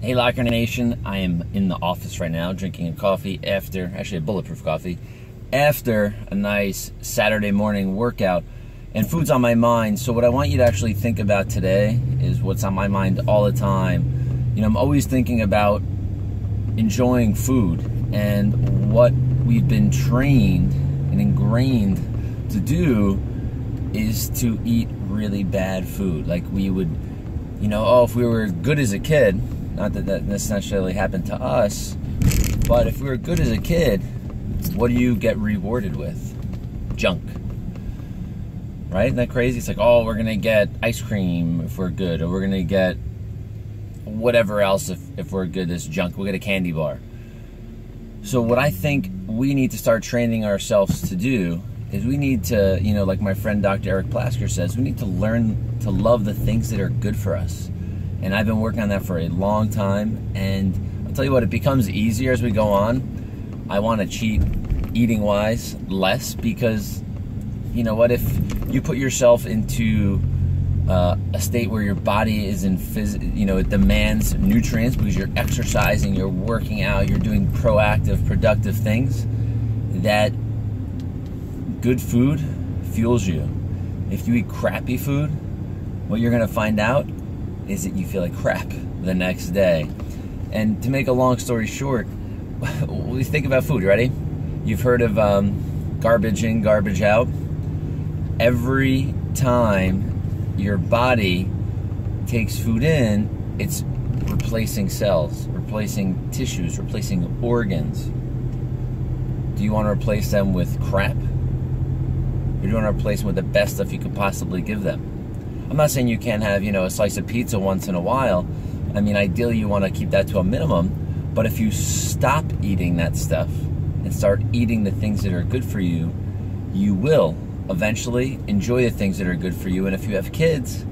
Hey Locker Nation, I am in the office right now drinking a coffee actually a bulletproof coffee, after a nice Saturday morning workout, and food's on my mind. So what I want you to actually think about today is what's on my mind all the time. You know, I'm always thinking about enjoying food, and what we've been trained and ingrained to do is to eat really bad food. Like we would, you know, oh, if we were good as a kid, not that that necessarily happened to us, but if we were good as a kid, what do you get rewarded with? Junk. Right? Isn't that crazy? It's like, oh, we're going to get ice cream if we're good, or we're going to get whatever else if we're good as junk. We'll get a candy bar. So what I think we need to start training ourselves to do is we need to, you know, like my friend Dr. Eric Plasker says, we need to learn to love the things that are good for us. And I've been working on that for a long time, and I'll tell you what, it becomes easier as we go on. I want to cheat eating-wise less, because you know what, if you put yourself into a state where your body is in it demands nutrients because you're exercising, you're working out, you're doing proactive, productive things, that good food fuels you. If you eat crappy food, what you're going to find out is that you feel like crap the next day. And to make a long story short, we think about food, ready? You've heard of garbage in, garbage out. Every time your body takes food in, it's replacing cells, replacing tissues, replacing organs. Do you want to replace them with crap? Or do you want to replace them with the best stuff you could possibly give them? I'm not saying you can't have, you know, a slice of pizza once in a while. I mean, ideally you want to keep that to a minimum. But if you stop eating that stuff and start eating the things that are good for you, you will eventually enjoy the things that are good for you. And if you have kids,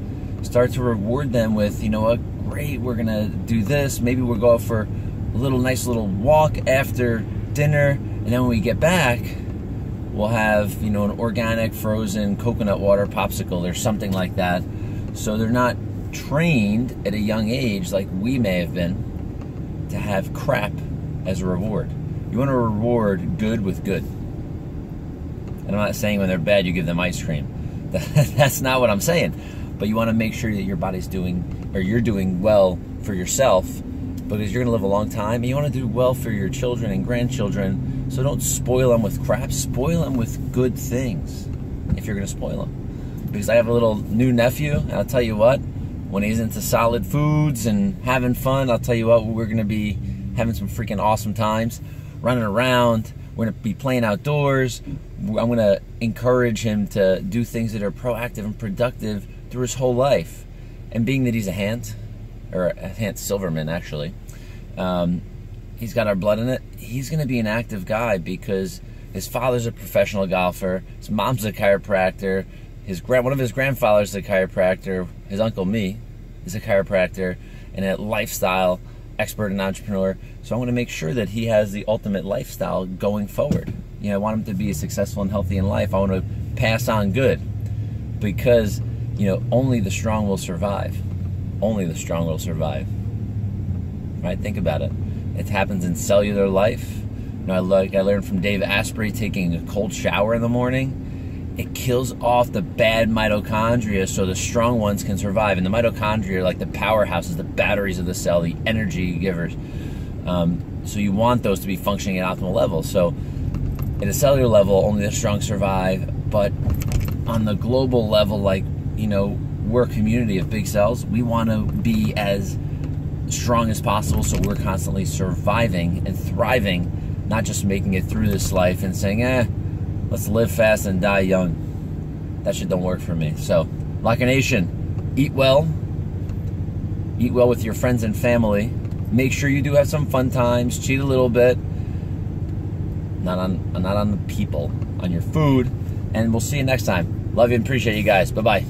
start to reward them with, you know what, great, we're going to do this. Maybe we'll go out for a nice little walk after dinner. And then when we get back, we'll have, you know, an organic frozen coconut water popsicle or something like that. So they're not trained at a young age, like we may have been, to have crap as a reward. You want to reward good with good. And I'm not saying when they're bad you give them ice cream. That's not what I'm saying. But you want to make sure that your body's doing, or you're doing well for yourself, because you're going to live a long time, and you want to do well for your children and grandchildren. So don't spoil them with crap. Spoil them with good things if you're going to spoil them. Because I have a little new nephew, and I'll tell you what, when he's into solid foods and having fun, I'll tell you what, we're going to be having some freaking awesome times, running around. We're going to be playing outdoors. I'm going to encourage him to do things that are proactive and productive through his whole life. And being that he's a Hant, or a Hant Silverman actually, he's got our blood in it. He's going to be an active guy because his father's a professional golfer, his mom's a chiropractor, one of his grandfathers is a chiropractor, his uncle me is a chiropractor, and a lifestyle expert and entrepreneur. So I want to make sure that he has the ultimate lifestyle going forward. You know, I want him to be successful and healthy in life. I want to pass on good, because, you know, only the strong will survive. Only the strong will survive. Right? Think about it. It happens in cellular life. You know, I learned from Dave Asprey, taking a cold shower in the morning, it kills off the bad mitochondria so the strong ones can survive. And the mitochondria are like the powerhouses, the batteries of the cell, the energy givers. So you want those to be functioning at optimal levels. So at a cellular level, only the strong survive. But on the global level, like, you know, we're a community of big cells. We want to be as strong as possible, so we're constantly surviving and thriving, not just making it through this life and saying, let's live fast and die young. That shit don't work for me. So, Locker Nation, eat well with your friends and family. Make sure you do have some fun times, cheat a little bit, not on the people, on your food, and we'll see you next time. Love you and appreciate you guys. Bye-bye.